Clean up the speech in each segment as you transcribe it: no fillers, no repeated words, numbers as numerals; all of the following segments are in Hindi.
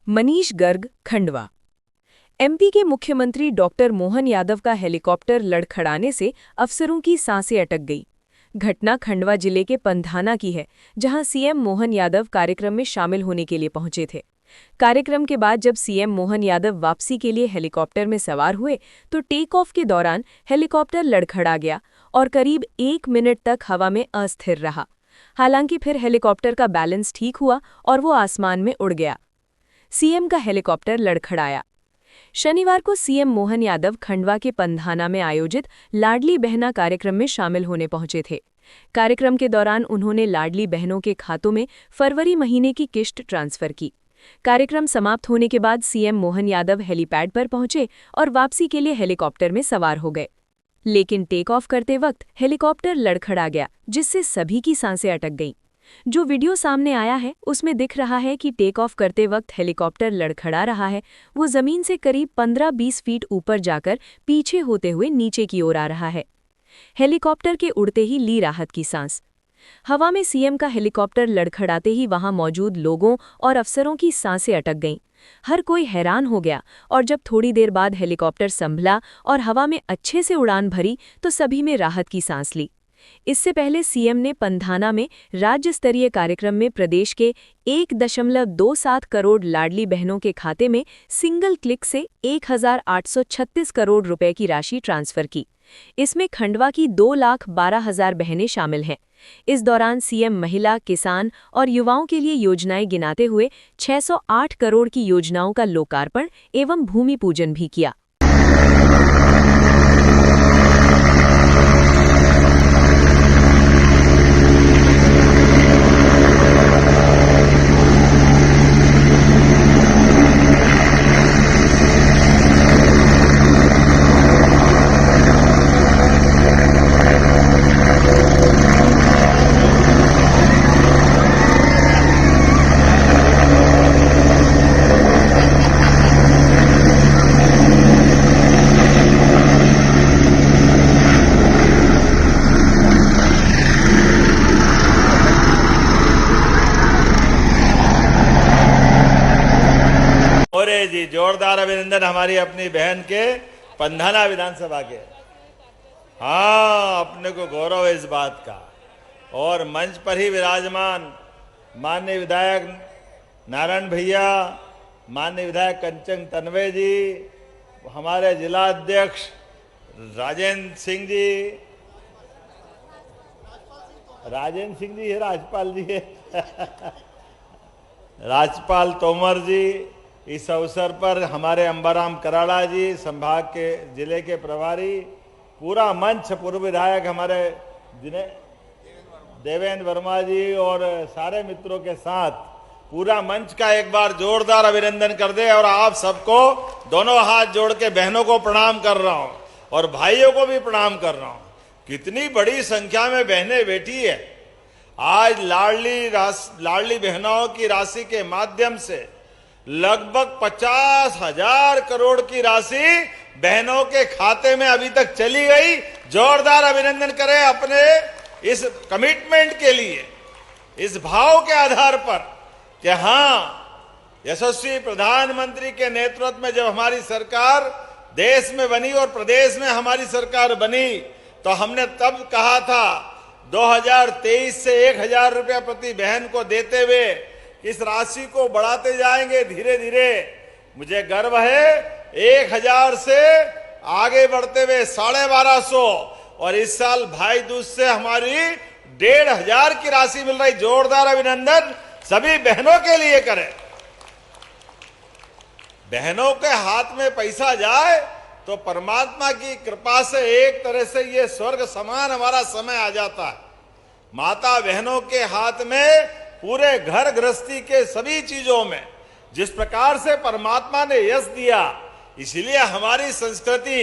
मनीष गर्ग, खंडवा। एमपी के मुख्यमंत्री डॉक्टर मोहन यादव का हेलीकॉप्टर लड़खड़ाने से अफसरों की सांसें अटक गई। घटना खंडवा जिले के पंधाना की है, जहां सीएम मोहन यादव कार्यक्रम में शामिल होने के लिए पहुंचे थे। कार्यक्रम के बाद जब सीएम मोहन यादव वापसी के लिए हेलीकॉप्टर में सवार हुए तो टेक ऑफ के दौरान हेलीकॉप्टर लड़खड़ा गया और करीब 1 मिनट तक हवा में अस्थिर रहा। हालांकि फिर हेलीकॉप्टर का बैलेंस ठीक हुआ और वो आसमान में उड़ गया। सीएम का हेलीकॉप्टर लड़खड़ाया। शनिवार को सीएम मोहन यादव खंडवा के पंधाना में आयोजित लाडली बहना कार्यक्रम में शामिल होने पहुंचे थे। कार्यक्रम के दौरान उन्होंने लाडली बहनों के खातों में फरवरी महीने की किश्त ट्रांसफर की। कार्यक्रम समाप्त होने के बाद सीएम मोहन यादव हेलीपैड पर पहुंचे और वापसी के लिए हेलीकॉप्टर में सवार हो गए। लेकिन टेक ऑफ करते वक्त हेलीकॉप्टर लड़खड़ा गया, जिससे सभी की सांसें अटक गईं। जो वीडियो सामने आया है उसमें दिख रहा है कि टेक ऑफ करते वक्त हेलीकॉप्टर लड़खड़ा रहा है। वो जमीन से करीब 15-20 फीट ऊपर जाकर पीछे होते हुए नीचे की ओर आ रहा है। हेलीकॉप्टर के उड़ते ही ली राहत की सांस। हवा में सीएम का हेलीकॉप्टर लड़खड़ाते ही वहां मौजूद लोगों और अफसरों की सांसें अटक गईं। हर कोई हैरान हो गया और जब थोड़ी देर बाद हेलीकॉप्टर संभला और हवा में अच्छे से उड़ान भरी तो सभी में राहत की सांस ली। इससे पहले सीएम ने पंधाना में राज्य स्तरीय कार्यक्रम में प्रदेश के 1.27 करोड़ लाडली बहनों के खाते में सिंगल क्लिक से 1,836 करोड़ रुपए की राशि ट्रांसफर की। इसमें खंडवा की 2,12,000 बहनें शामिल हैं। इस दौरान सीएम महिला, किसान और युवाओं के लिए योजनाएं गिनाते हुए 608 करोड़ की योजनाओं का लोकार्पण एवं भूमि पूजन भी किया। जी जोरदार अभिनंदन हमारी अपनी बहन के पंधाना विधानसभा के। हाँ, अपने को गौरव है इस बात का। और मंच पर ही विराजमान माननीय विधायक नारायण भैया, माननीय विधायक कंचन तन्वे जी, हमारे जिला अध्यक्ष राजेंद्र सिंह जी है, राजपाल जी है राजपाल तोमर जी। इस अवसर पर हमारे अंबाराम कराड़ा जी, संभाग के जिले के प्रभारी, पूरा मंच, पूर्व विधायक हमारे देवेंद्र वर्मा जी और सारे मित्रों के साथ पूरा मंच का एक बार जोरदार अभिनंदन कर दे। और आप सबको दोनों हाथ जोड़ के बहनों को प्रणाम कर रहा हूं और भाइयों को भी प्रणाम कर रहा हूं। कितनी बड़ी संख्या में बहनें बैठी है। आज लाडली बहनों की राशि के माध्यम से लगभग 50,000 करोड़ की राशि बहनों के खाते में अभी तक चली गई। जोरदार अभिनंदन करें अपने इस कमिटमेंट के लिए, इस भाव के आधार पर कि हाँ, यशस्वी प्रधानमंत्री के नेतृत्व में जब हमारी सरकार देश में बनी और प्रदेश में हमारी सरकार बनी तो हमने तब कहा था 2023 से 1,000 रुपया प्रति बहन को देते हुए इस राशि को बढ़ाते जाएंगे धीरे धीरे। मुझे गर्व है 1,000 से आगे बढ़ते हुए 1,250 और इस साल भाई दूज से हमारी 1,500 की राशि मिल रही। जोरदार अभिनंदन सभी बहनों के लिए करें। बहनों के हाथ में पैसा जाए तो परमात्मा की कृपा से एक तरह से ये स्वर्ग समान हमारा समय आ जाता है। माता बहनों के हाथ में पूरे घर गृहस्थी के सभी चीजों में जिस प्रकार से परमात्मा ने यश दिया, इसलिए हमारी संस्कृति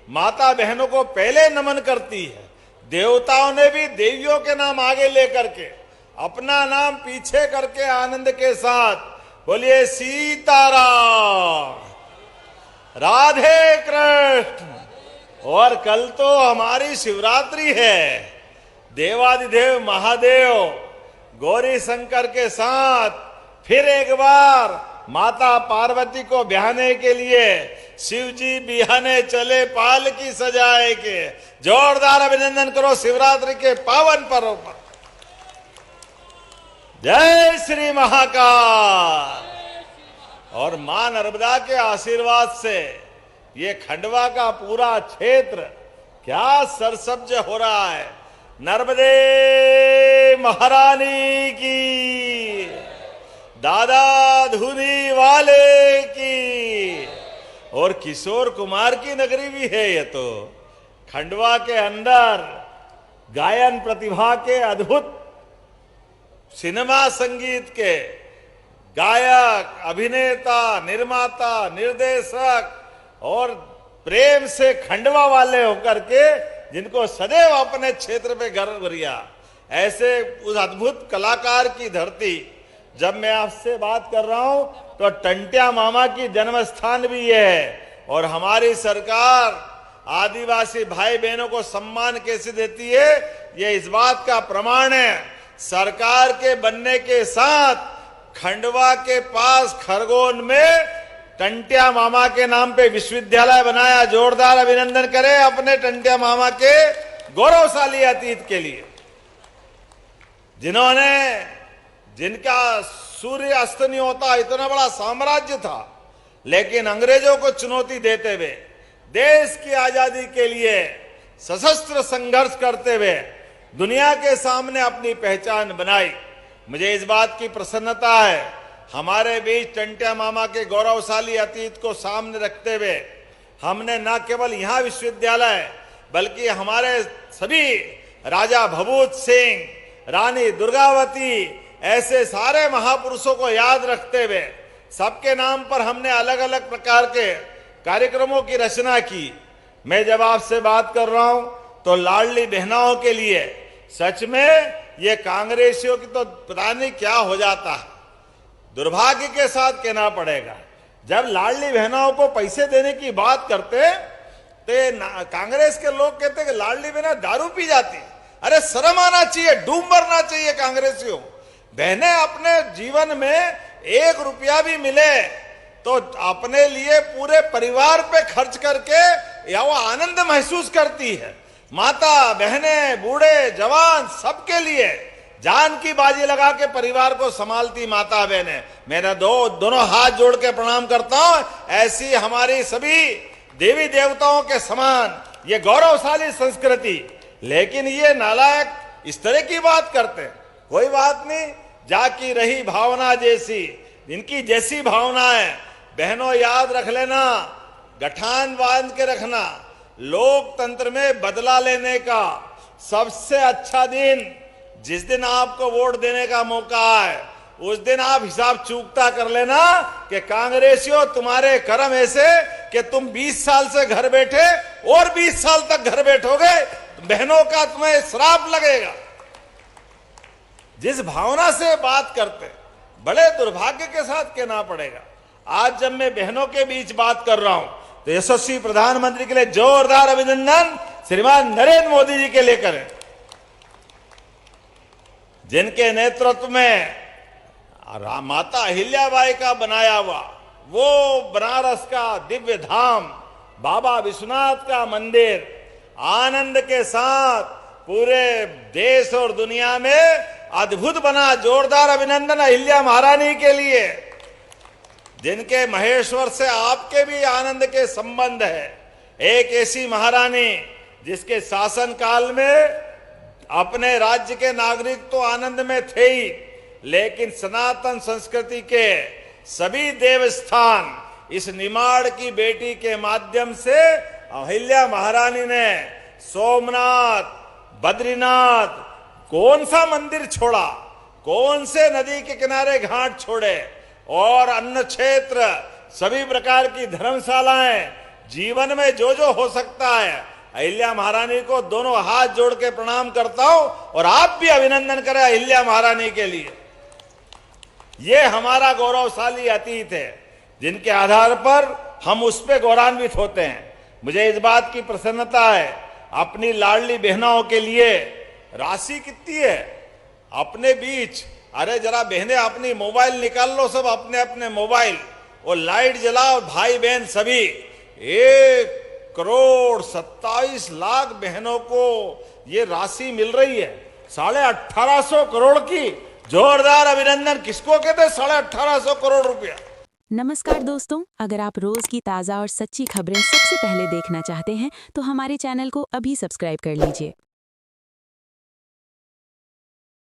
माता बहनों को पहले नमन करती है। देवताओं ने भी देवियों के नाम आगे लेकर के अपना नाम पीछे करके आनंद के साथ बोलिए सीताराम, राधे कृष्ण। और कल तो हमारी शिवरात्रि है। देवादिदेव महादेव गौरी शंकर के साथ फिर एक बार माता पार्वती को ब्याहने के लिए शिव जी बिहाने चले पाल की सजाए के। जोरदार अभिनंदन करो शिवरात्रि के पावन पर्व पर। जय श्री महाकाल। और मां नर्मदा के आशीर्वाद से ये खंडवा का पूरा क्षेत्र क्या सरसब्ज हो रहा है। नर्मदे महारानी की, दादा धुनी वाले की। और किशोर कुमार की नगरी भी है ये तो। खंडवा के अंदर गायन प्रतिभा के अद्भुत, सिनेमा संगीत के गायक, अभिनेता, निर्माता, निर्देशक और प्रेम से खंडवा वाले होकर के जिनको सदैव अपने क्षेत्र पे गर्व रिया, ऐसे उस अद्भुत कलाकार की धरती। जब मैं आपसे बात कर रहा हूं तो टंट्या मामा की जन्म स्थान भी ये है। और हमारी सरकार आदिवासी भाई बहनों को सम्मान कैसे देती है, ये इस बात का प्रमाण है। सरकार के बनने के साथ खंडवा के पास खरगोन में टंट्या मामा के नाम पे विश्वविद्यालय बनाया। जोरदार अभिनंदन करें अपने टंट्या मामा के गौरवशाली अतीत के लिए, जिनका सूर्य अस्त नहीं होता, इतना बड़ा साम्राज्य था, लेकिन अंग्रेजों को चुनौती देते हुए देश की आजादी के लिए सशस्त्र संघर्ष करते हुए दुनिया के सामने अपनी पहचान बनाई। मुझे इस बात की प्रसन्नता है, हमारे बीच टंट्या मामा के गौरवशाली अतीत को सामने रखते हुए हमने न केवल यहां विश्वविद्यालय बल्कि हमारे सभी राजा भभूत सिंह, रानी दुर्गावती, ऐसे सारे महापुरुषों को याद रखते हुए सबके नाम पर हमने अलग अलग प्रकार के कार्यक्रमों की रचना की। मैं जब आपसे बात कर रहा हूं तो लाडली बहनाओं के लिए सच में ये कांग्रेसियों की तो पता नहीं क्या हो जाता है। दुर्भाग्य के साथ कहना पड़ेगा, जब लाडली बहनाओं को पैसे देने की बात करते तो कांग्रेस के लोग कहते कि लाडली बहना दारू पी जाती। अरे शर्म आना चाहिए, डूब मरना चाहिए कांग्रेसियों। बहनें अपने जीवन में 1 रुपया भी मिले तो अपने लिए पूरे परिवार पे खर्च करके या वो आनंद महसूस करती है। माता, बहनें, बूढ़े, जवान सबके लिए जान की बाजी लगा के परिवार को संभालती माता बहनें। मेरा दोनों हाथ जोड़ के प्रणाम करता हूं। ऐसी हमारी सभी देवी देवताओं के समान ये गौरवशाली संस्कृति। लेकिन ये नालायक इस तरह की बात करते हैं। कोई बात नहीं, जाकी रही भावना जैसी, इनकी जैसी भावना है। बहनों याद रख लेना, गठान बांध के रखना, लोकतंत्र में बदला लेने का सबसे अच्छा दिन जिस दिन आपको वोट देने का मौका है, उस दिन आप हिसाब चूकता कर लेना कि कांग्रेसियों तुम्हारे कर्म ऐसे कि तुम 20 साल से घर बैठे और 20 साल तक घर बैठोगे, बहनों का तुम्हें श्राप लगेगा। जिस भावना से बात करते, बड़े दुर्भाग्य के साथ कहना पड़ेगा, आज जब मैं बहनों के बीच बात कर रहा हूं तो यशस्वी प्रधानमंत्री के लिए जोरदार अभिनंदन श्रीमान नरेंद्र मोदी जी के लिए करें, जिनके नेतृत्व में माता अहिल्याबाई का बनाया हुआ वो बनारस का दिव्य धाम बाबा विश्वनाथ का मंदिर आनंद के साथ पूरे देश और दुनिया में अद्भुत बना। जोरदार अभिनंदन अहिल्या महारानी के लिए, जिनके महेश्वर से आपके भी आनंद के संबंध है। एक ऐसी महारानी जिसके शासन काल में अपने राज्य के नागरिक तो आनंद में थे ही, लेकिन सनातन संस्कृति के सभी देवस्थान इस निमाड़ की बेटी के माध्यम से अहिल्या महारानी ने सोमनाथ, बद्रीनाथ, कौन सा मंदिर छोड़ा, कौन से नदी के किनारे घाट छोड़े, और अन्न क्षेत्र, सभी प्रकार की धर्मशालाएं, जीवन में जो जो हो सकता है, अहिल्या महारानी को दोनों हाथ जोड़ के प्रणाम करता हूं। और आप भी अभिनंदन करें अहिल्या महारानी के लिए। ये हमारा गौरवशाली अतीत है, जिनके आधार पर हम उस पर गौरवान्वित होते हैं। मुझे इस बात की प्रसन्नता है, अपनी लाडली बहनाओं के लिए राशि कितनी है, अपने बीच अरे जरा बहनें अपनी मोबाइल निकाल लो, सब अपने अपने मोबाइल, वो लाइट जलाओ भाई बहन सभी। 1,27,00,000 बहनों को ये राशि मिल रही है, 1850 करोड़ की। जोरदार अभिनंदन। किसको कहते हैं 1850 करोड़ रुपया? नमस्कार दोस्तों, अगर आप रोज की ताज़ा और सच्ची खबरें सबसे पहले देखना चाहते हैं तो हमारे चैनल को अभी सब्सक्राइब कर लीजिए।